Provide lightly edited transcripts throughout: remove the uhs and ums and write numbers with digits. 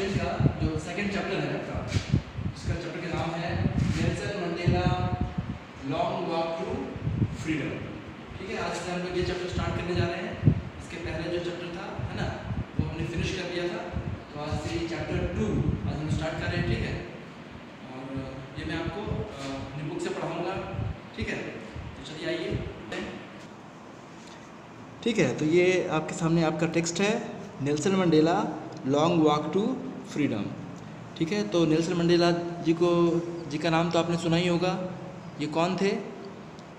Australia का जो second chapter है आपका, इसका चैप्टर का नाम है Nelson Mandela long walk to freedom. ठीक है, आज से हम लोग ये चैप्टर स्टार्ट करने जा रहे हैं। इसके पहले जो चैप्टर था है ना, वो हमने फिनिश कर दिया था। तो आज से चैप्टर 2 आज हम स्टार्ट कर रहे हैं। ठीक है, और ये मैं आपको अपनी बुक से पढ़ाऊँगा। ठीक है, तो चलिए आइए। ठीक है, तो ये आपके सामने आपका टेक्स्ट है, Nelson Mandela long walk to freedom. ठीक है, तो नेल्सन मंडेला जी का नाम तो आपने सुना ही होगा। ये कौन थे,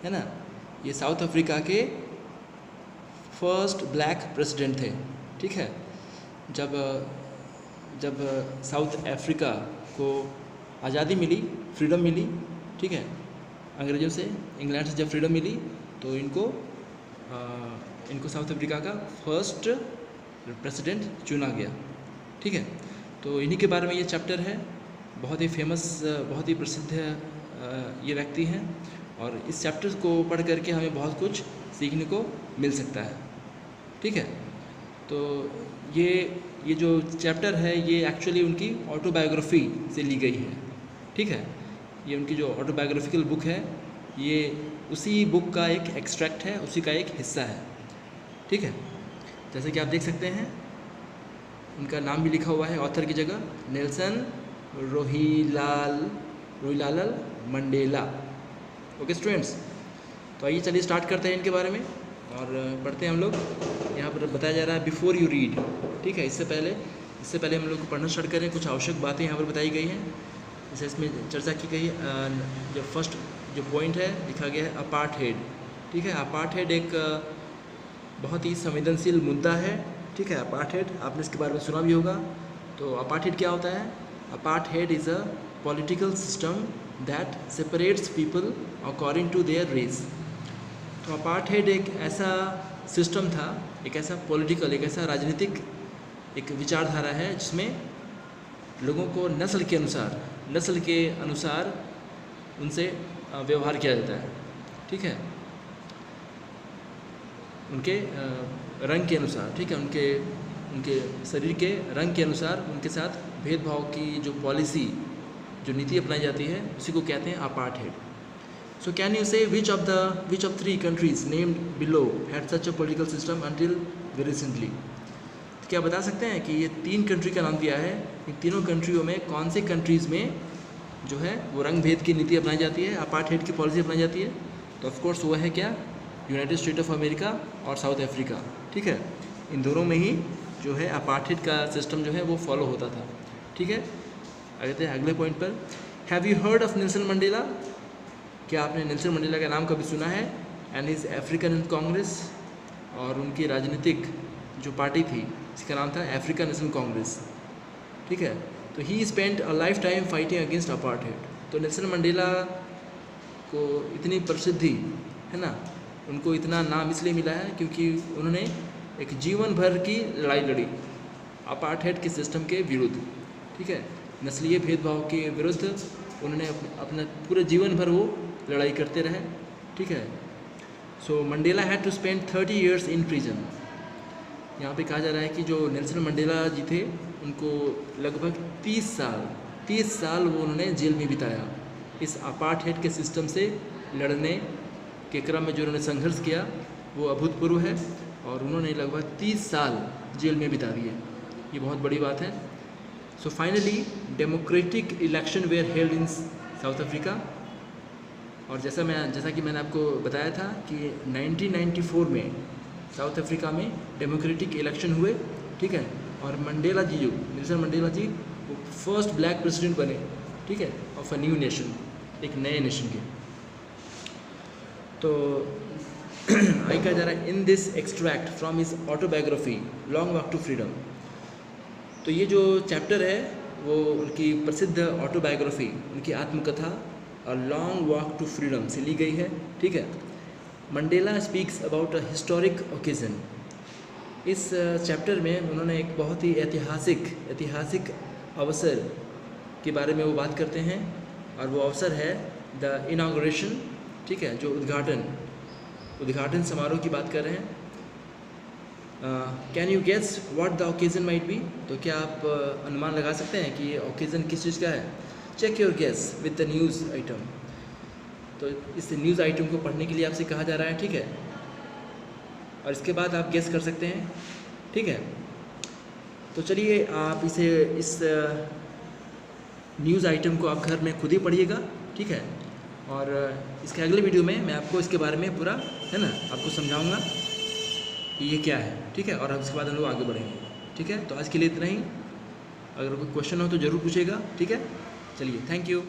है ना? ये साउथ अफ्रीका के फर्स्ट ब्लैक प्रेसिडेंट थे। ठीक है, जब साउथ अफ्रीका को आज़ादी मिली, फ्रीडम मिली, ठीक है, अंग्रेज़ों से, इंग्लैंड से जब फ्रीडम मिली तो इनको साउथ अफ्रीका का फर्स्ट प्रेसिडेंट चुना गया। ठीक है, तो इन्हीं के बारे में ये चैप्टर है। बहुत ही फेमस, बहुत ही प्रसिद्ध ये व्यक्ति हैं, और इस चैप्टर को पढ़ करके हमें बहुत कुछ सीखने को मिल सकता है। ठीक है, तो ये जो चैप्टर है ये एक्चुअली उनकी ऑटोबायोग्राफी से ली गई है। ठीक है, ये उनकी जो ऑटोबायोग्राफिकल बुक है, ये उसी बुक का एक एक्सट्रैक्ट है, उसी का एक हिस्सा है। ठीक है, जैसे कि आप देख सकते हैं, उनका नाम भी लिखा हुआ है ऑथर की जगह, नेल्सन रोहिलाल मंडेला। ओके स्टूडेंट्स, तो आइए चलिए स्टार्ट करते हैं इनके बारे में और पढ़ते हैं हम लोग। यहाँ पर बताया जा रहा है बिफोर यू रीड। ठीक है, इससे पहले हम लोग को पढ़ना स्टार्ट करें, कुछ आवश्यक बातें यहाँ पर बताई गई हैं। जैसे इसमें चर्चा की गई जो फर्स्ट जो पॉइंट है लिखा गया है अपार्थाइड। ठीक है, अपार्थाइड एक बहुत ही संवेदनशील मुद्दा है। ठीक है, अपार्थाइड आपने इसके बारे में सुना भी होगा। तो अपार्थाइड क्या होता है? Apartheid is a political system that separates people according to their race. तो अपार्थाइड एक ऐसा सिस्टम था, एक ऐसा पॉलिटिकल, एक ऐसा राजनीतिक एक विचारधारा है जिसमें लोगों को नस्ल के अनुसार उनसे व्यवहार किया जाता है। ठीक है, उनके रंग के अनुसार, ठीक है, उनके शरीर के रंग के अनुसार उनके साथ भेदभाव की जो पॉलिसी, जो नीति अपनाई जाती है, उसी को कहते हैं अपार्थाइड। सो कैन यू से which of 3 countries named below had such a political system until very recently? तो क्या बता सकते हैं कि ये 3 कंट्री का नाम दिया है, इन तीनों कंट्रियों में कौन से कंट्रीज़ में जो है वो रंग भेद की नीति अपनाई जाती है, अपार्थाइड की पॉलिसी अपनाई जाती है? तो ऑफकोर्स वो है क्या? यूनाइटेड स्टेट ऑफ अमेरिका और साउथ अफ्रीका। ठीक है, इन दोनों में ही जो है अपार्थाइड का सिस्टम जो है वो फॉलो होता था। ठीक है, आगे अगले पॉइंट पर, have you heard of Nelson Mandela? क्या आपने नेल्सन मंडेला का नाम कभी सुना है? एंड हिज अफ्रीकन कांग्रेस, और उनकी राजनीतिक जो पार्टी थी इसका नाम था अफ्रीकन नेशनल कांग्रेस। ठीक है, तो ही spent a life time fighting against apartheid. तो नेल्सन मंडेला को इतनी प्रसिद्धि है ना, उनको इतना नाम इसलिए मिला है क्योंकि उन्होंने एक जीवन भर की लड़ाई लड़ी अपार्थाइड के सिस्टम के विरुद्ध। ठीक है, नस्लीय भेदभाव के विरुद्ध उन्होंने अपना पूरे जीवन भर वो लड़ाई करते रहे। ठीक है, so Mandela had to spend 30 years in prison. यहाँ पे कहा जा रहा है कि जो नेल्सन मंडेला जी थे उनको लगभग 30 साल वो उन्होंने जेल में बिताया। इस अपार्थाइड के सिस्टम से लड़ने के क्रम में जो उन्होंने संघर्ष किया वो अभूतपूर्व है, और उन्होंने लगभग 30 साल जेल में बिता दिए। ये बहुत बड़ी बात है। So finally democratic election where held in south Africa. और जैसा कि मैंने आपको बताया था कि 1994 में साउथ अफ्रीका में डेमोक्रेटिक इलेक्शन हुए। ठीक है, और मंडेला जी, जो नेल्सन मंडेला जी, वो फर्स्ट ब्लैक प्रेसिडेंट बने। ठीक है, ऑफ अ न्यू नेशन, एक नए नेशन के। तो आई कहा जा रहा है in this extract from his autobiography long walk to freedom. तो ये जो चैप्टर है वो उनकी प्रसिद्ध ऑटोबायोग्राफी, उनकी आत्मकथा a long walk to freedom से ली गई है। ठीक है, Mandela speaks about a historic occasion. इस चैप्टर में उन्होंने एक बहुत ही ऐतिहासिक अवसर के बारे में वो बात करते हैं, और वो अवसर है द इनाग्रेशन। ठीक है, जो उद्घाटन समारोह की बात कर रहे हैं। Can you guess what the occasion might be? तो क्या आप अनुमान लगा सकते हैं कि ये ओकेजन किस चीज़ का है? Check your guess with the news item. तो इस न्यूज़ आइटम को पढ़ने के लिए आपसे कहा जा रहा है, ठीक है, और इसके बाद आप गेस कर सकते हैं, ठीक है। तो चलिए आप इस न्यूज़ आइटम को आप घर में खुद ही पढ़िएगा, ठीक है, और इसके अगले वीडियो में मैं आपको इसके बारे में पूरा, है ना, आपको समझाऊंगा कि ये क्या है, ठीक है, और उसके बाद हम लोग आगे बढ़ेंगे, ठीक है। तो आज के लिए इतना ही। अगर कोई क्वेश्चन हो तो ज़रूर पूछेगा, ठीक है। चलिए, थैंक यू।